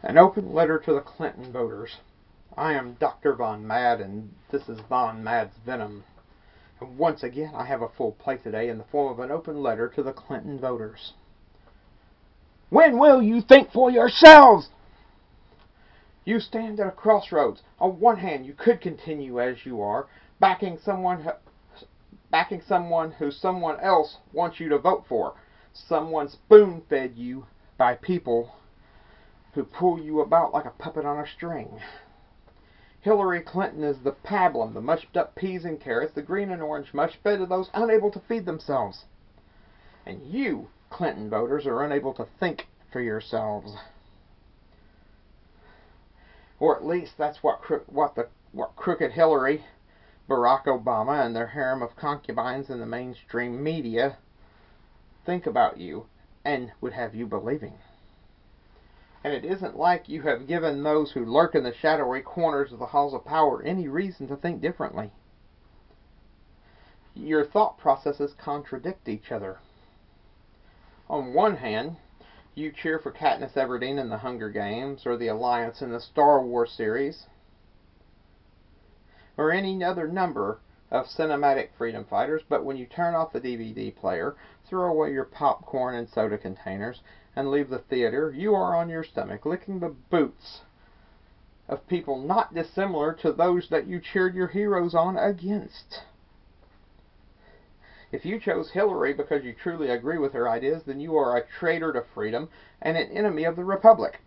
An open letter to the Clinton voters. I am Dr. Von Mad, and this is Von Mad's Venom. And once again, I have a full plate today in the form of an open letter to the Clinton voters. When will you think for yourselves? You stand at a crossroads. On one hand, you could continue as you are, backing someone who someone else wants you to vote for. Someone spoon-fed you by people who pull you about like a puppet on a string. Hillary Clinton is the pablum, the mushed up peas and carrots, the green and orange mush fed to those unable to feed themselves. And you, Clinton voters, are unable to think for yourselves. Or at least that's what crooked Hillary, Barack Obama, and their harem of concubines in the mainstream media think about you and would have you believing. And it isn't like you have given those who lurk in the shadowy corners of the halls of power any reason to think differently. Your thought processes contradict each other. On one hand, you cheer for Katniss Everdeen in the Hunger Games, or the Alliance in the Star Wars series, or any other number of cinematic freedom fighters, but when you turn off the DVD player, throw away your popcorn and soda containers, and leave the theater, you are on your stomach, licking the boots of people not dissimilar to those that you cheered your heroes on against. If you chose Hillary because you truly agree with her ideas, then you are a traitor to freedom and an enemy of the Republic.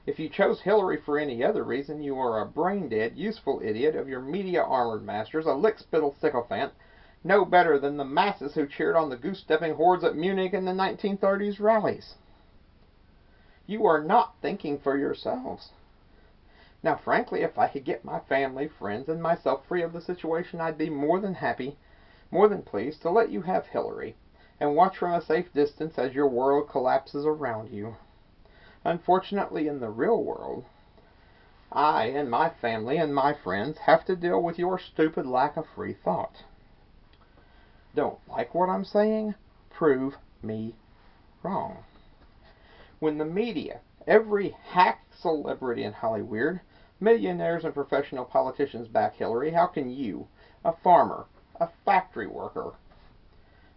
If you chose Hillary for any other reason, you are a brain-dead, useful idiot of your media-armored masters, a lick-spittle sycophant, no better than the masses who cheered on the goose-stepping hordes at Munich in the 1930s rallies. You are not thinking for yourselves. Now, frankly, if I could get my family, friends, and myself free of the situation, I'd be more than happy, more than pleased, to let you have Hillary, and watch from a safe distance as your world collapses around you. Unfortunately, in the real world, I and my family and my friends have to deal with your stupid lack of free thought. Don't like what I'm saying? Prove me wrong. When the media, every hack celebrity in Hollywood, millionaires and professional politicians back Hillary, how can you, a farmer, a factory worker,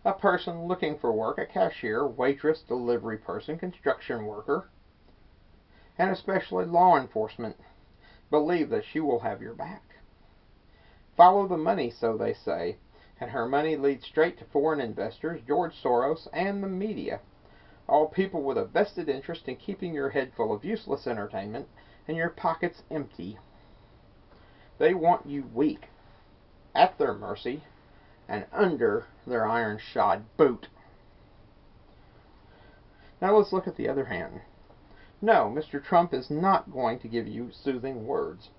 a person looking for work, a cashier, waitress, delivery person, construction worker, and especially law enforcement, believe that she will have your back? Follow the money, so they say, and her money leads straight to foreign investors, George Soros, and the media, all people with a vested interest in keeping your head full of useless entertainment and your pockets empty. They want you weak, at their mercy, and under their iron-shod boot. Now let's look at the other hand. No, Mr. Trump is not going to give you soothing words.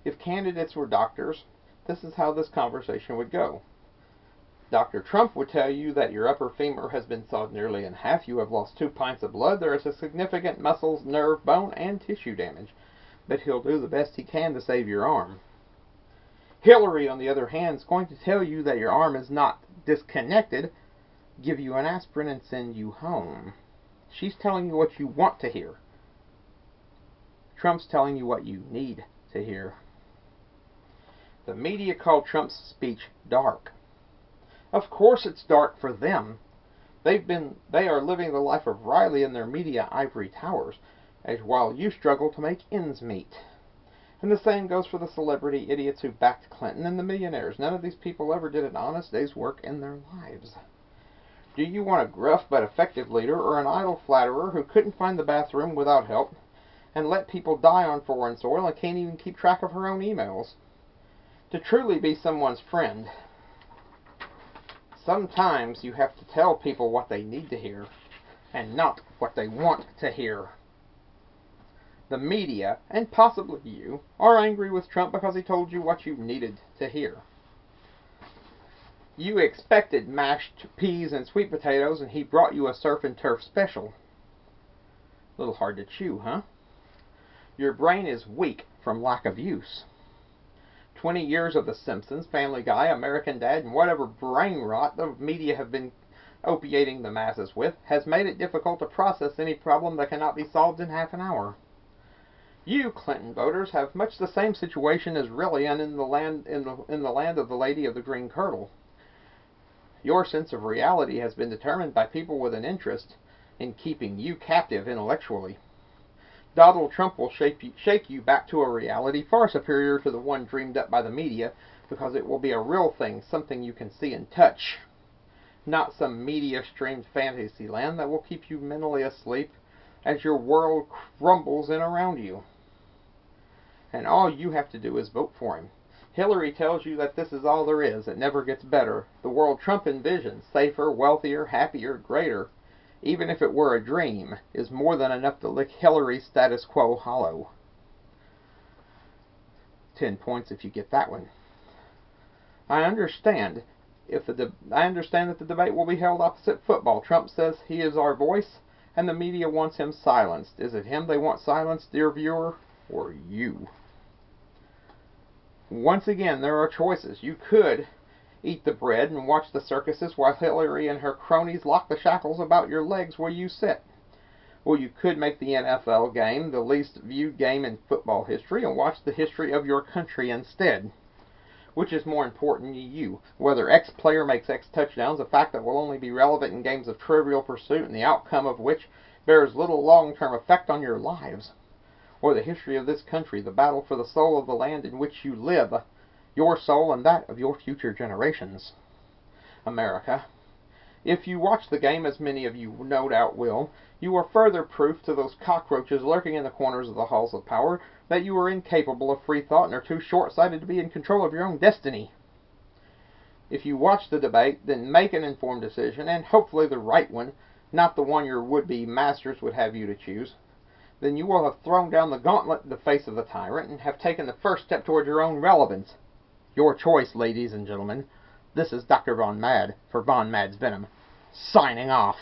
If candidates were doctors, this is how this conversation would go. Dr. Trump would tell you that your upper femur has been sawed nearly in half, you have lost 2 pints of blood, there is a significant muscle, nerve, bone, and tissue damage, but he'll do the best he can to save your arm. Hillary, on the other hand, is going to tell you that your arm is not disconnected, give you an aspirin, and send you home. She's telling you what you want to hear. Trump's telling you what you need to hear. The media called Trump's speech dark. Of course it's dark for them. They are living the life of Riley in their media ivory towers, as while you struggle to make ends meet. And the same goes for the celebrity idiots who backed Clinton and the millionaires. None of these people ever did an honest day's work in their lives. Do you want a gruff but effective leader, or an idle flatterer who couldn't find the bathroom without help and let people die on foreign soil and can't even keep track of her own emails? To truly be someone's friend, sometimes you have to tell people what they need to hear and not what they want to hear. The media, and possibly you, are angry with Trump because he told you what you needed to hear. You expected mashed peas and sweet potatoes, and he brought you a surf and turf special. A little hard to chew, huh? Your brain is weak from lack of use. 20 years of The Simpsons, Family Guy, American Dad, and whatever brain rot the media have been opiating the masses with, has made it difficult to process any problem that cannot be solved in half an hour. You, Clinton voters, have much the same situation as Rillian in the land of the Lady of the Green Kirtle. Your sense of reality has been determined by people with an interest in keeping you captive intellectually. Donald Trump will shake you back to a reality far superior to the one dreamed up by the media, because it will be a real thing, something you can see and touch. Not some media-streamed fantasy land that will keep you mentally asleep as your world crumbles in around you. And all you have to do is vote for him. Hillary tells you that this is all there is. It never gets better. The world Trump envisions, safer, wealthier, happier, greater, even if it were a dream, is more than enough to lick Hillary's status quo hollow. 10 points if you get that one. I understand that the debate will be held opposite football. Trump says he is our voice, and the media wants him silenced. Is it him they want silenced, dear viewer, or you? Once again, there are choices. You could eat the bread and watch the circuses while Hillary and her cronies lock the shackles about your legs where you sit. Or you could make the NFL game the least viewed game in football history and watch the history of your country instead. Which is more important to you? Whether X player makes X touchdowns, a fact that will only be relevant in games of Trivial Pursuit and the outcome of which bears little long-term effect on your lives. Or the history of this country, the battle for the soul of the land in which you live, your soul and that of your future generations. America, if you watch the game, as many of you no doubt will, you are further proof to those cockroaches lurking in the corners of the halls of power that you are incapable of free thought and are too short-sighted to be in control of your own destiny. If you watch the debate, then make an informed decision, and hopefully the right one, not the one your would-be masters would have you to choose. Then you will have thrown down the gauntlet in the face of the tyrant and have taken the first step toward your own relevance. Your choice, ladies and gentlemen. This is Dr. Von Mad for Von Mad's Venom, signing off.